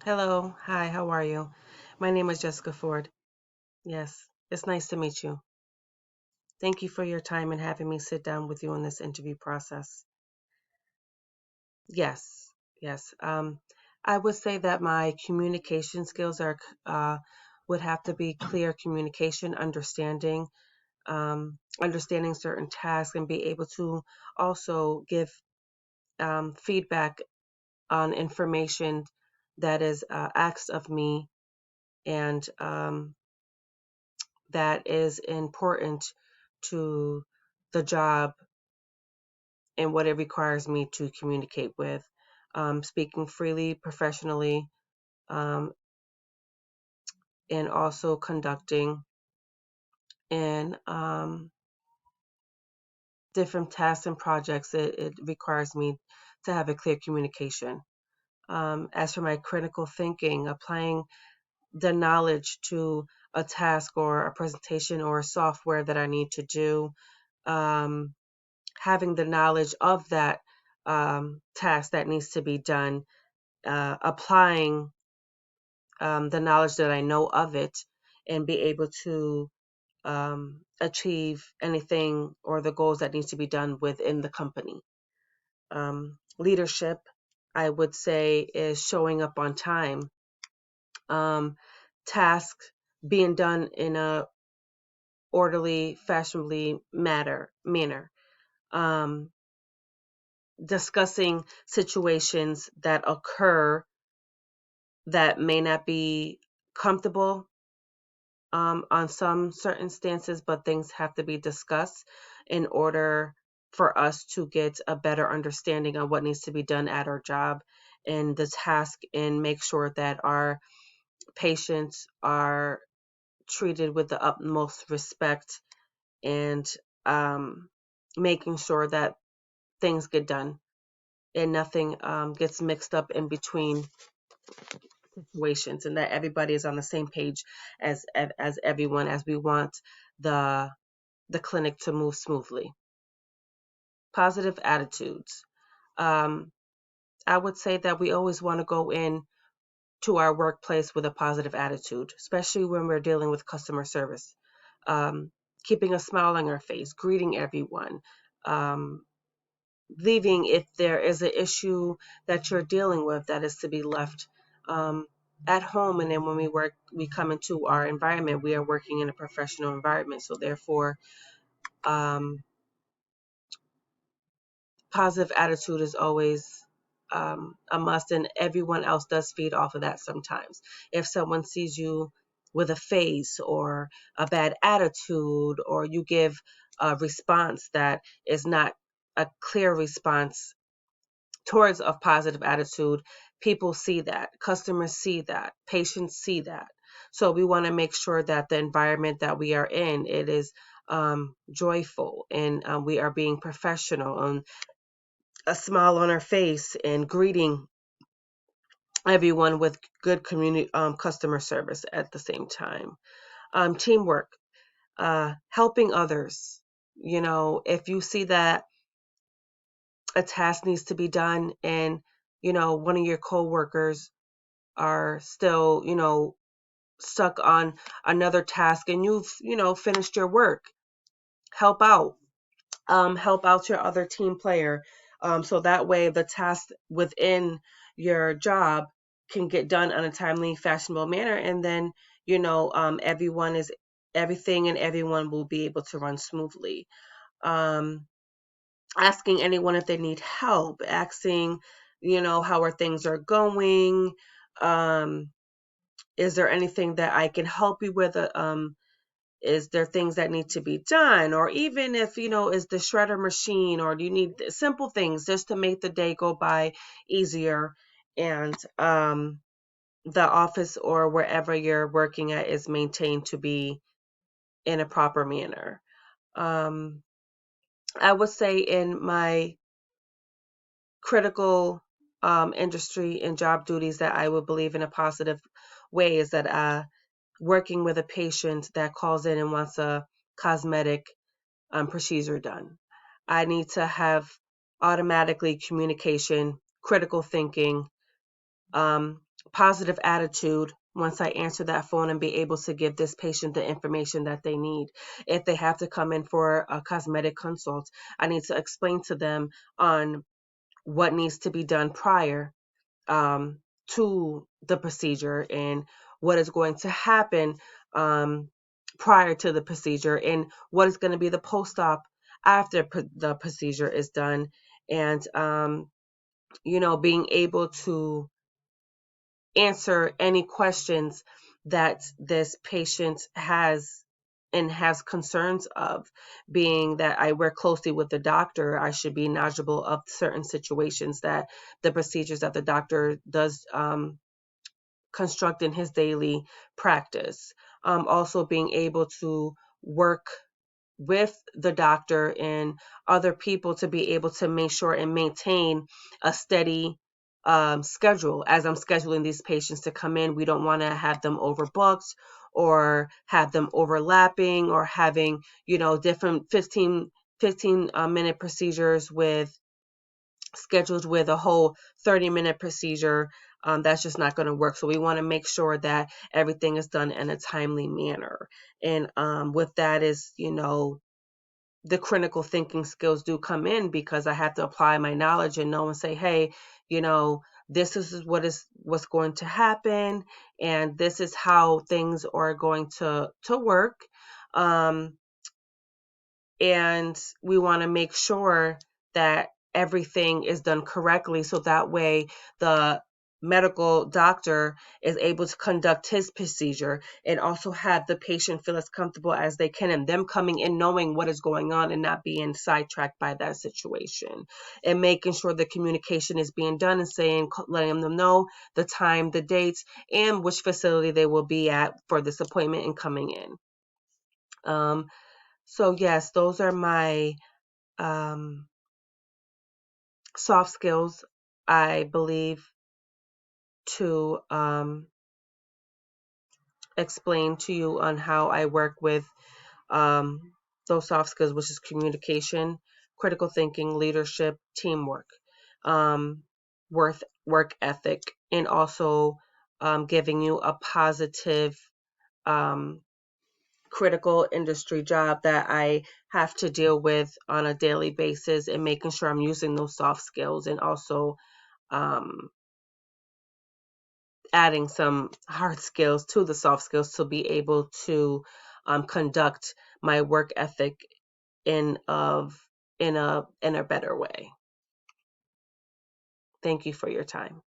Hello. Hi, how are you? My name is Jessica Ford. Yes, it's nice to meet you. Thank you for your time and having me sit down with you in this interview process. Yes, yes. I would say that my communication skills would have to be clear communication, understanding certain tasks, and be able to also give feedback on information that is asked of me and that is important to the job and what it requires me to communicate with. Speaking freely, professionally, um, and also conducting in different tasks and projects, it requires me to have a clear communication. As for my critical thinking, applying the knowledge to a task or a presentation or a software that I need to do, um, having the knowledge of that task that needs to be done, applying the knowledge that I know of it, and be able to achieve anything or the goals that needs to be done within the company. Leadership, I would say, is showing up on time. Um, Tasks being done in a orderly, fashionably manner. Um, Discussing situations that occur that may not be comfortable on some certain stances, but things have to be discussed in order for us to get a better understanding on what needs to be done at our job and the task, and make sure that our patients are treated with the utmost respect, and um, making sure that things get done and nothing gets mixed up in between situations, and that everybody is on the same page as everyone, as we want the the clinic to move smoothly. Positive attitudes. Um, I would say that we always want to go in to our workplace with a positive attitude, especially when we're dealing with customer service. Um, Keeping a smile on our face, greeting everyone, um, leaving if there is an issue that you're dealing with that is to be left um, at home. And then when we come into our environment, we are working in a professional environment. So therefore, um, positive attitude is always a must, and everyone else does feed off of that sometimes. If someone sees you with a face or a bad attitude, or you give a response that is not a clear response towards a positive attitude, people see that, customers see that, patients see that. So we want to make sure that the environment that we are in, it is joyful, and we are being professional, and a smile on our face, and greeting everyone with good community customer service at the same time. Teamwork, helping others. You know, if you see that a task needs to be done, and one of your coworkers are still, stuck on another task, and you've, finished your work, help out. Help out your other team player. So that way the task within your job can get done on a timely, fashionable manner. And then, everything and everyone will be able to run smoothly. Um, Asking anyone if they need help, asking, how are things are going. Um, is there anything that I can help you with? Is there things that need to be done? Or even if, is the shredder machine, or do you need simple things just to make the day go by easier, and the office or wherever you're working at is maintained to be in a proper manner. Um, I would say in my critical industry and job duties that I would believe in a positive way is that working with a patient that calls in and wants a cosmetic procedure done. I need to have automatically communication, critical thinking, positive attitude once I answer that phone and be able to give this patient the information that they need. If they have to come in for a cosmetic consult, I need to explain to them on what needs to be done prior um, to the procedure and what is going to happen um, prior to the procedure and what is going to be the post-op after the procedure is done. And, being able to answer any questions that this patient has concerns of, being that I work closely with the doctor. I should be knowledgeable of certain situations that the procedures that the doctor does construct in his daily practice. Also being able to work with the doctor and other people to be able to make sure and maintain a steady schedule as I'm scheduling these patients to come in. We don't want to have them overbooked or have them overlapping or having, different 15 minute procedures with scheduled with a whole 30-minute procedure. That's just not going to work. So we want to make sure that everything is done in a timely manner. And with that is, the critical thinking skills do come in, because I have to apply my knowledge and know and say, hey, this is what's going to happen, and this is how things are going to work. Um, and we want to make sure that everything is done correctly, so that way the medical doctor is able to conduct his procedure and also have the patient feel as comfortable as they can, and them coming in knowing what is going on and not being sidetracked by that situation, and making sure the communication is being done and letting them know the time, the dates, and which facility they will be at for this appointment and coming in. So yes, those are my um, soft skills, I believe, to explain to you on how I work with um, those soft skills, which is communication, critical thinking, leadership, teamwork, um, work ethic, and also giving you a positive um, critical industry job that I have to deal with on a daily basis, and making sure I'm using those soft skills, and also um, adding some hard skills to the soft skills to be able to conduct my work ethic in a better way. Thank you for your time.